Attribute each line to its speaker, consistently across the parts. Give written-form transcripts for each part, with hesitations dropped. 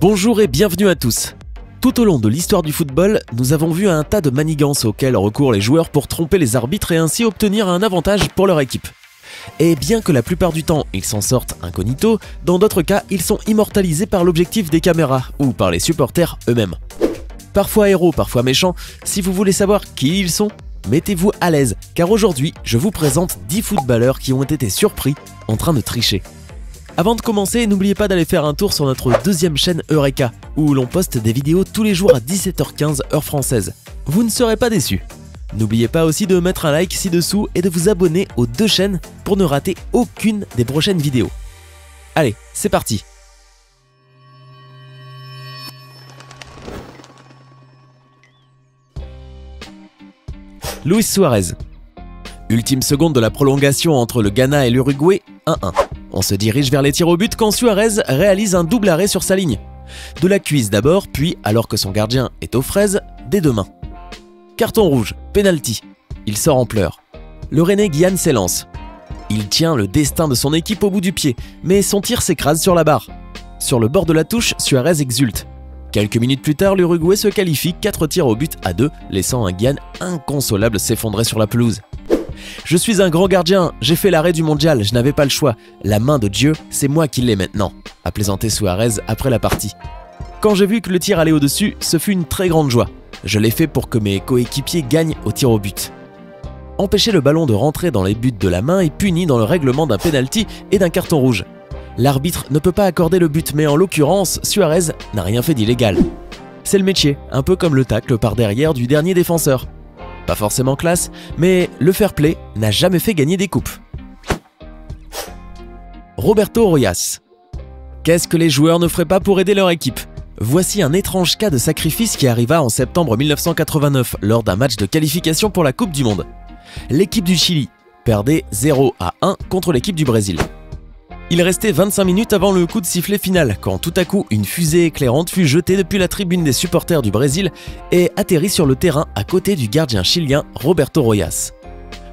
Speaker 1: Bonjour et bienvenue à tous. Tout au long de l'histoire du football, nous avons vu un tas de manigances auxquelles recourent les joueurs pour tromper les arbitres et ainsi obtenir un avantage pour leur équipe. Et bien que la plupart du temps ils s'en sortent incognito, dans d'autres cas ils sont immortalisés par l'objectif des caméras ou par les supporters eux-mêmes. Parfois héros, parfois méchants, si vous voulez savoir qui ils sont, mettez-vous à l'aise car aujourd'hui je vous présente 10 footballeurs qui ont été surpris en train de tricher. Avant de commencer, n'oubliez pas d'aller faire un tour sur notre deuxième chaîne Eureka, où l'on poste des vidéos tous les jours à 17h15 heure française. Vous ne serez pas déçus. N'oubliez pas aussi de mettre un like ci-dessous et de vous abonner aux deux chaînes pour ne rater aucune des prochaines vidéos. Allez, c'est parti! Luis Suarez. Ultime seconde de la prolongation entre le Ghana et l'Uruguay, 1-1. On se dirige vers les tirs au but quand Suarez réalise un double arrêt sur sa ligne. De la cuisse d'abord, puis, alors que son gardien est aux fraises, des deux mains. Carton rouge, penalty. Il sort en pleurs. Le Rennais Gyan s'élance. Il tient le destin de son équipe au bout du pied, mais son tir s'écrase sur la barre. Sur le bord de la touche, Suarez exulte. Quelques minutes plus tard, l'Uruguay se qualifie 4 tirs au but à 2, laissant un Gyan inconsolable s'effondrer sur la pelouse. Je suis un grand gardien, j'ai fait l'arrêt du mondial, je n'avais pas le choix. La main de Dieu, c'est moi qui l'ai maintenant, a plaisanté Suarez après la partie. Quand j'ai vu que le tir allait au-dessus, ce fut une très grande joie. Je l'ai fait pour que mes coéquipiers gagnent au tir au but. Empêcher le ballon de rentrer dans les buts de la main est puni dans le règlement d'un penalty et d'un carton rouge. L'arbitre ne peut pas accorder le but, mais en l'occurrence, Suarez n'a rien fait d'illégal. C'est le métier, un peu comme le tacle par derrière du dernier défenseur. Pas forcément classe, mais le fair play n'a jamais fait gagner des coupes. Roberto Rojas. Qu'est-ce que les joueurs ne feraient pas pour aider leur équipe? Voici un étrange cas de sacrifice qui arriva en septembre 1989 lors d'un match de qualification pour la Coupe du Monde. L'équipe du Chili perdait 0-1 contre l'équipe du Brésil. Il restait 25 minutes avant le coup de sifflet final quand tout à coup une fusée éclairante fut jetée depuis la tribune des supporters du Brésil et atterrit sur le terrain à côté du gardien chilien Roberto Rojas.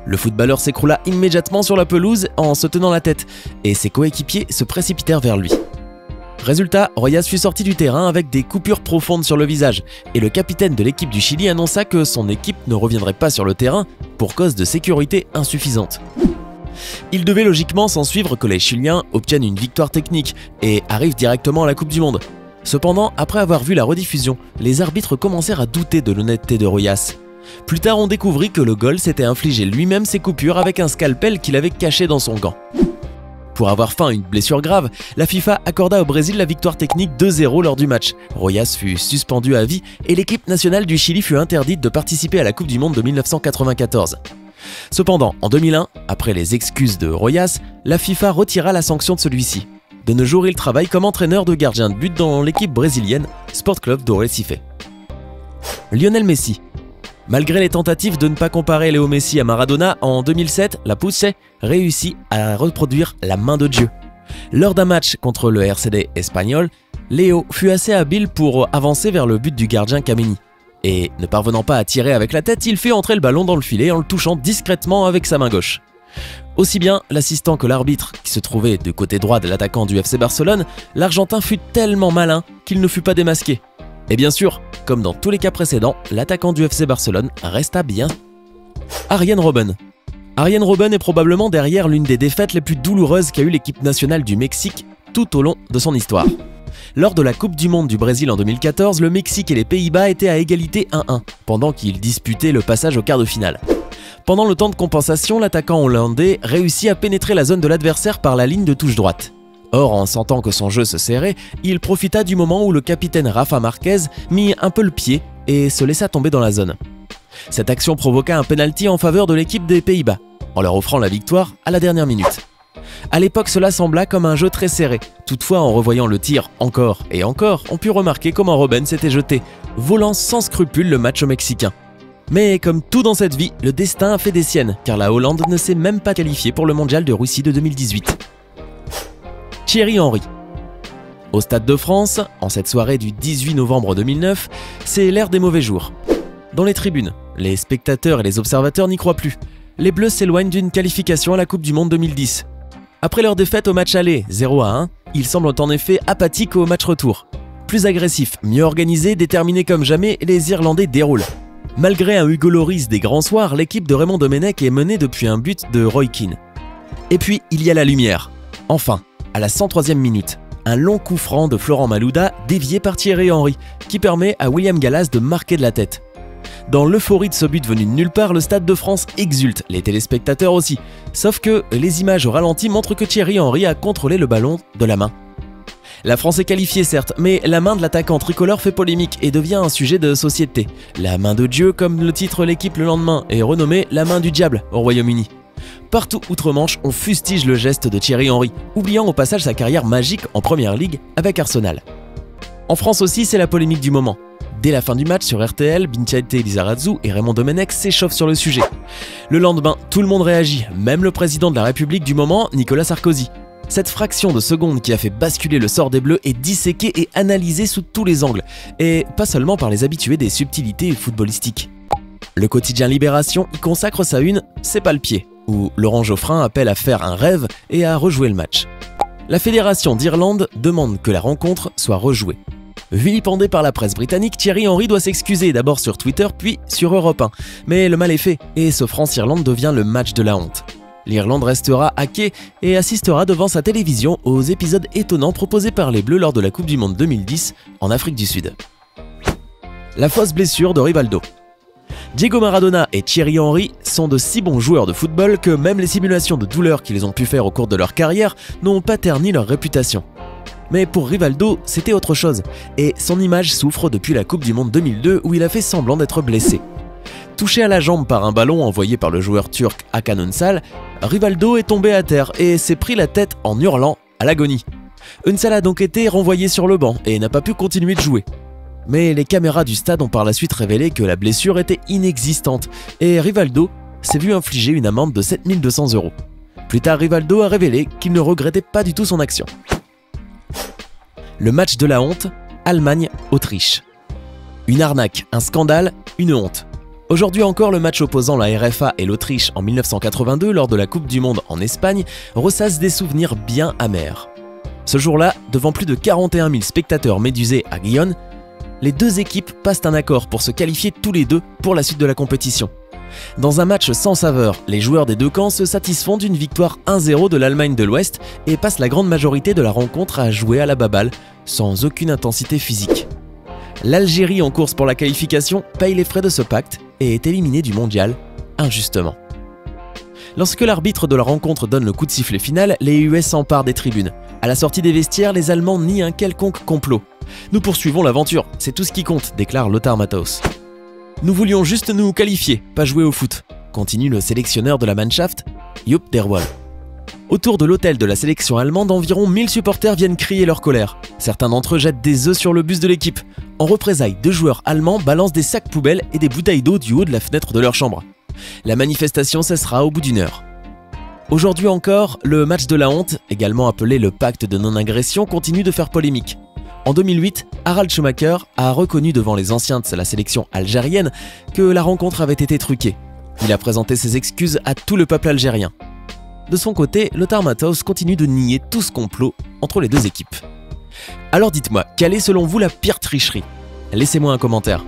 Speaker 1: Le footballeur s'écroula immédiatement sur la pelouse en se tenant la tête et ses coéquipiers se précipitèrent vers lui. Résultat, Rojas fut sorti du terrain avec des coupures profondes sur le visage et le capitaine de l'équipe du Chili annonça que son équipe ne reviendrait pas sur le terrain pour cause de sécurité insuffisante. Il devait logiquement s'ensuivre que les Chiliens obtiennent une victoire technique et arrivent directement à la Coupe du Monde. Cependant, après avoir vu la rediffusion, les arbitres commencèrent à douter de l'honnêteté de Rojas. Plus tard, on découvrit que le goal s'était infligé lui-même ses coupures avec un scalpel qu'il avait caché dans son gant. Pour avoir feint une blessure grave, la FIFA accorda au Brésil la victoire technique 2-0 lors du match. Rojas fut suspendu à vie et l'équipe nationale du Chili fut interdite de participer à la Coupe du Monde de 1994. Cependant, en 2001, après les excuses de Rojas, la FIFA retira la sanction de celui-ci. De nos jours, il travaille comme entraîneur de gardien de but dans l'équipe brésilienne Sport Club do Recife. Lionel Messi. Malgré les tentatives de ne pas comparer Léo Messi à Maradona, en 2007, la Puce réussit à reproduire la main de Dieu. Lors d'un match contre le RCD espagnol, Léo fut assez habile pour avancer vers le but du gardien Kameni. Et ne parvenant pas à tirer avec la tête, il fait entrer le ballon dans le filet en le touchant discrètement avec sa main gauche. Aussi bien l'assistant que l'arbitre, qui se trouvait du côté droit de l'attaquant du FC Barcelone, l'Argentin fut tellement malin qu'il ne fut pas démasqué. Et bien sûr, comme dans tous les cas précédents, l'attaquant du FC Barcelone resta bien. Arjen Robben. Arjen Robben est probablement derrière l'une des défaites les plus douloureuses qu'a eu l'équipe nationale du Mexique tout au long de son histoire. Lors de la Coupe du Monde du Brésil en 2014, le Mexique et les Pays-Bas étaient à égalité 1-1, pendant qu'ils disputaient le passage au quart de finale. Pendant le temps de compensation, l'attaquant hollandais réussit à pénétrer la zone de l'adversaire par la ligne de touche droite. Or, en sentant que son jeu se serrait, il profita du moment où le capitaine Rafa Márquez mit un peu le pied et se laissa tomber dans la zone. Cette action provoqua un penalty en faveur de l'équipe des Pays-Bas, en leur offrant la victoire à la dernière minute. À l'époque, cela sembla comme un jeu très serré. Toutefois, en revoyant le tir encore et encore, on put remarquer comment Robben s'était jeté, volant sans scrupule le match mexicain. Mais comme tout dans cette vie, le destin a fait des siennes, car la Hollande ne s'est même pas qualifiée pour le mondial de Russie de 2018. Thierry Henry. Au Stade de France, en cette soirée du 18 novembre 2009, c'est l'ère des mauvais jours. Dans les tribunes, les spectateurs et les observateurs n'y croient plus. Les Bleus s'éloignent d'une qualification à la Coupe du Monde 2010. Après leur défaite au match aller 0-1, ils semblent en effet apathiques au match retour. Plus agressifs, mieux organisés, déterminés comme jamais, les Irlandais déroulent. Malgré un Hugo Lloris des grands soirs, l'équipe de Raymond Domenech est menée depuis un but de Roy Keane. Et puis, il y a la lumière. Enfin, à la 103e minute, un long coup franc de Florent Malouda dévié par Thierry Henry, qui permet à William Gallas de marquer de la tête. Dans l'euphorie de ce but venu de nulle part, le Stade de France exulte, les téléspectateurs aussi. Sauf que les images au ralenti montrent que Thierry Henry a contrôlé le ballon de la main. La France est qualifiée certes, mais la main de l'attaquant tricolore fait polémique et devient un sujet de société. La main de Dieu, comme le titre l'équipe le lendemain, est renommée la main du diable au Royaume-Uni. Partout outre-Manche, on fustige le geste de Thierry Henry, oubliant au passage sa carrière magique en Première Ligue avec Arsenal. En France aussi, c'est la polémique du moment. Dès la fin du match sur RTL, Bintiaite Lizarazu et Raymond Domenech s'échauffent sur le sujet. Le lendemain, tout le monde réagit, même le président de la République du moment, Nicolas Sarkozy. Cette fraction de seconde qui a fait basculer le sort des Bleus est disséquée et analysée sous tous les angles, et pas seulement par les habitués des subtilités footballistiques. Le quotidien Libération y consacre sa une « C'est pas le pied », où Laurent Geoffrin appelle à faire un rêve et à rejouer le match. La Fédération d'Irlande demande que la rencontre soit rejouée. Vilipendé par la presse britannique, Thierry Henry doit s'excuser d'abord sur Twitter puis sur Europe 1. Mais le mal est fait et ce France-Irlande devient le match de la honte. L'Irlande restera hackée et assistera devant sa télévision aux épisodes étonnants proposés par les Bleus lors de la Coupe du Monde 2010 en Afrique du Sud. La fausse blessure de Rivaldo. Diego Maradona et Thierry Henry sont de si bons joueurs de football que même les simulations de douleur qu'ils ont pu faire au cours de leur carrière n'ont pas terni leur réputation. Mais pour Rivaldo, c'était autre chose, et son image souffre depuis la Coupe du Monde 2002 où il a fait semblant d'être blessé. Touché à la jambe par un ballon envoyé par le joueur turc Hakan Ünsal, Rivaldo est tombé à terre et s'est pris la tête en hurlant à l'agonie. Ünsal a donc été renvoyé sur le banc et n'a pas pu continuer de jouer. Mais les caméras du stade ont par la suite révélé que la blessure était inexistante et Rivaldo s'est vu infliger une amende de 7 200 €. Plus tard, Rivaldo a révélé qu'il ne regrettait pas du tout son action. Le match de la honte, Allemagne-Autriche. Une arnaque, un scandale, une honte. Aujourd'hui encore, le match opposant la RFA et l'Autriche en 1982 lors de la Coupe du Monde en Espagne ressasse des souvenirs bien amers. Ce jour-là, devant plus de 41 000 spectateurs médusés à Gijón, les deux équipes passent un accord pour se qualifier tous les deux pour la suite de la compétition. Dans un match sans saveur, les joueurs des deux camps se satisfont d'une victoire 1-0 de l'Allemagne de l'Ouest et passent la grande majorité de la rencontre à jouer à la baballe, sans aucune intensité physique. L'Algérie en course pour la qualification paye les frais de ce pacte et est éliminée du mondial, injustement. Lorsque l'arbitre de la rencontre donne le coup de sifflet final, les US s'emparent des tribunes. À la sortie des vestiaires, les Allemands nient un quelconque complot. « Nous poursuivons l'aventure, c'est tout ce qui compte », déclare Lothar Matthäus. « Nous voulions juste nous qualifier, pas jouer au foot », continue le sélectionneur de la Mannschaft, Joop Derwall. Autour de l'hôtel de la sélection allemande, environ 1000 supporters viennent crier leur colère. Certains d'entre eux jettent des œufs sur le bus de l'équipe. En représailles, 2 joueurs allemands balancent des sacs poubelles et des bouteilles d'eau du haut de la fenêtre de leur chambre. La manifestation cessera au bout d'1 heure. Aujourd'hui encore, le match de la honte, également appelé le pacte de non-agression, continue de faire polémique. En 2008, Harald Schumacher a reconnu devant les anciens de la sélection algérienne que la rencontre avait été truquée. Il a présenté ses excuses à tout le peuple algérien. De son côté, Lothar Matthäus continue de nier tout ce complot entre les deux équipes. Alors dites-moi, quelle est selon vous la pire tricherie? Laissez-moi un commentaire.